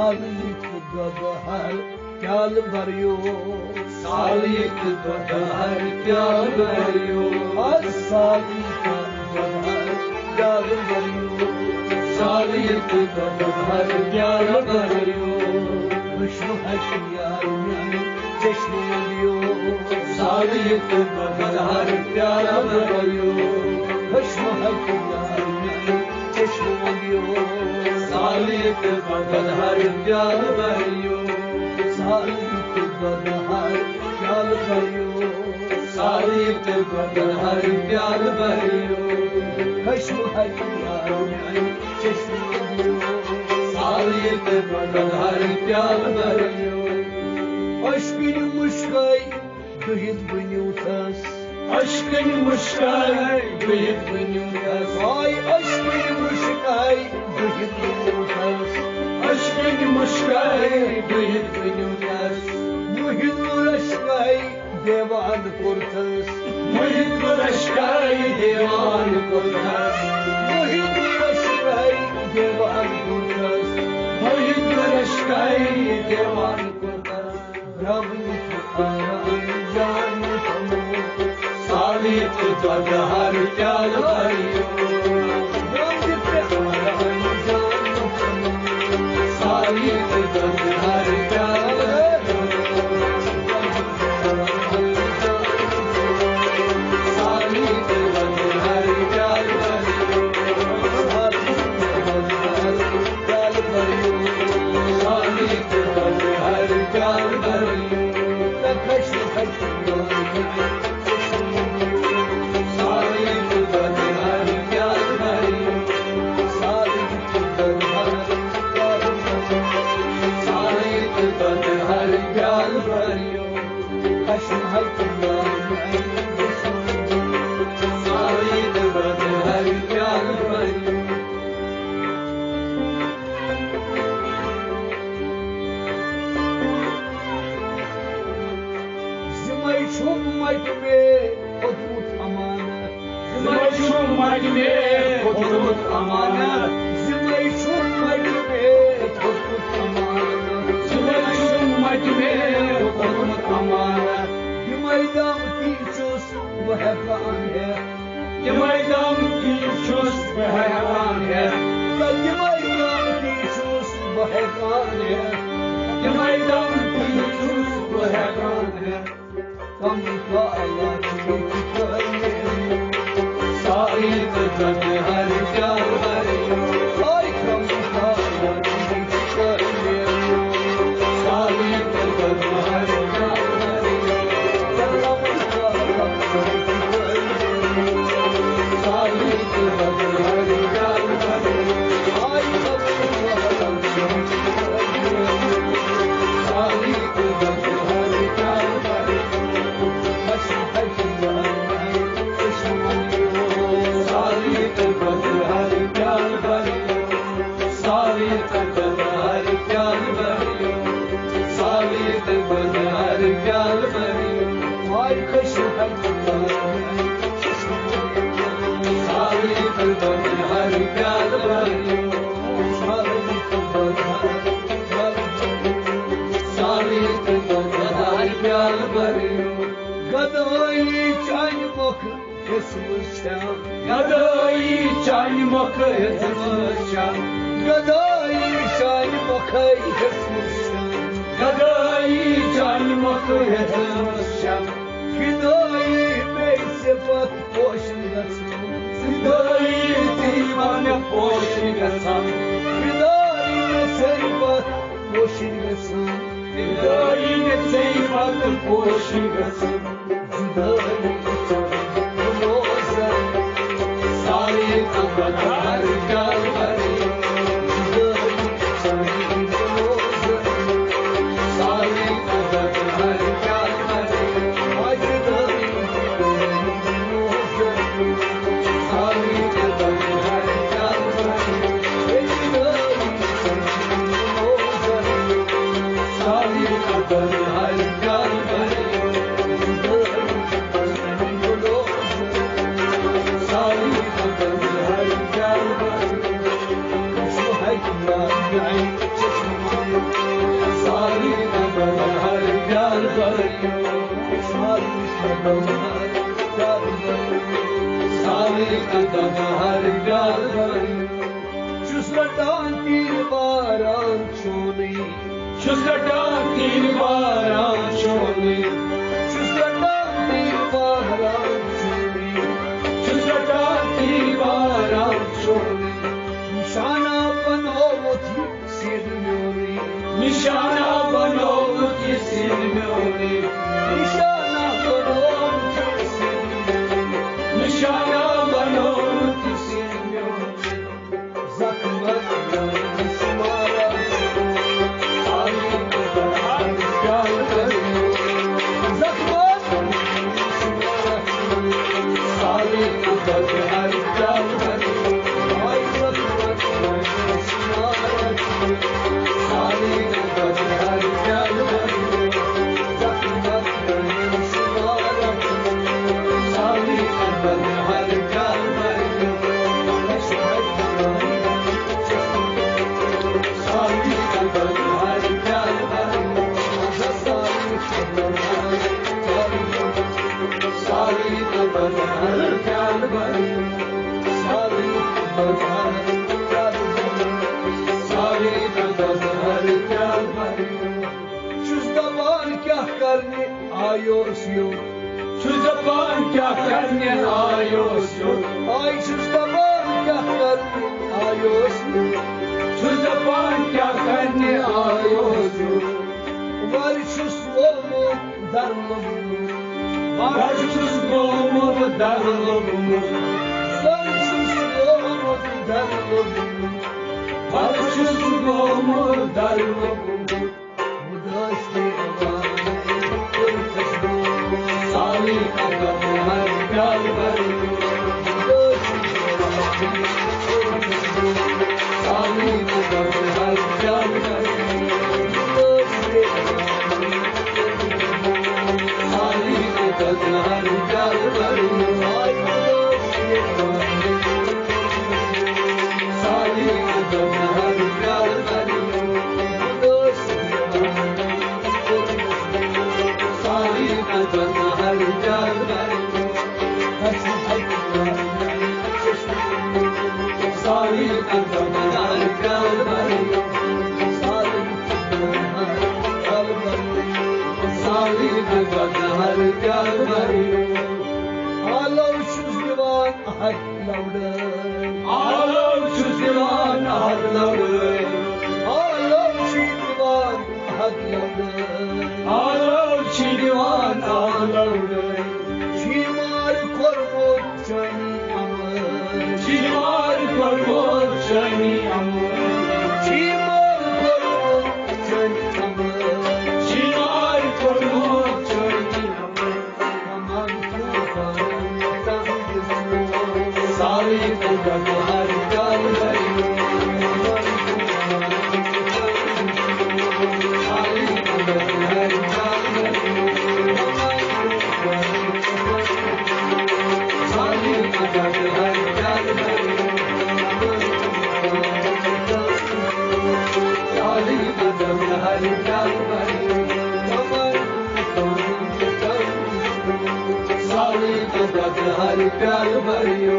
सालिक दुध हर प्याल भरियो सालिक दुध हर प्याल भरियो सालिक दुध हर प्याल भरियो सालिक दुध हर प्याल भरियो विष्णु है प्यार में चश्मे दियो सालिक दुध हर प्याल भरियो विष्णु है प्यार में चश्मे दियो सालिक दुध हर प्याल भरियो सालिक दुध हर प्याल भरियो सालिक दुध हर प्याल भरियो खुशबू है प्यार में चश्मे दियो सालिक दुध हर प्याल भरियो अश्किन मुश्काई दुहित बनियो तस अश्किन मुश्काई दुहित बनियो तस आय अश्किन मुश्काई दुहित बनियो तस अश्किन मुश्काई दुहित बनियो तस मुहित रश्काई देवान कुर्तस मुहित रश्काई देवान कुर्तस मुहित रश्काई देवान कुर्तस मुहित रश्काई देवान कुर्तस ब्रह्म जान सालिक दुध हर प्याल भरियो ब्रह्म जान सालिक दुध हर प्याल सालिक दुध हर प्याल भरियो सालिक दुध हर प्याल भरियो साली कदम हर प्यार भरियो चुसलटान तीर बारां छोली चुसलटान तीर बारां छोली चुसलटान तीर बारां छोली चुसलटान तीर बारां छोली निशाना बनोवती सिरम्योनी निशाना बनोवती सिरम्योनी निशाना बनोवती सिरम्योनी निशाना बनोवती सिरम्योनी जख्मत स्मारा साली कदम हर प्यार भरियो जख्मत स्मारा साली कदम हर प्यार भरियो साली कदम हर प्यार भरियो जख्मत स्मारा साली कदम हर प्यार भरियो साली कदम हर प्यार भरियो साली कदम हर प्यार भरियो साली कदम हर प्यार भरियो साली कदम हर प्यार भरियो Çüz daban kah karni ayos yok Çüz daban kah karni ayos yok Ay çüz daban kah karni ayos yok Çüz daban kah karni ayos yok Var çüz olmu darlımız Var çüz olmu darlımız Var çüz olmu darlımız Var çüz olmu darlımız साली कदम हर प्यार भरियो साली कदम हर प्यार भरियो साली कदम हर प्यार भरियो साली कदम हर प्यार भरियो साली कदम हर प्यार भरियो साली कदम हर प्यार भरियो साली कदम हर प्यार भरियो आलो çüz divan hak lavdı आलो çüz divan hak lavdı आलो çüz divan hak lavdı आलो çüz divan hak lavdı Çimar kormut çani amır Çimar kormut çani amır Çimar kormut çani amır Çimar kormut çani amır Aman tufanın tanrısı Salı kudam har kal veriyo Salı kudam har kal veriyo साली कदम हर प्यार भरियो साली कदम हर प्यार भरियो साली कदम हर प्यार भरियो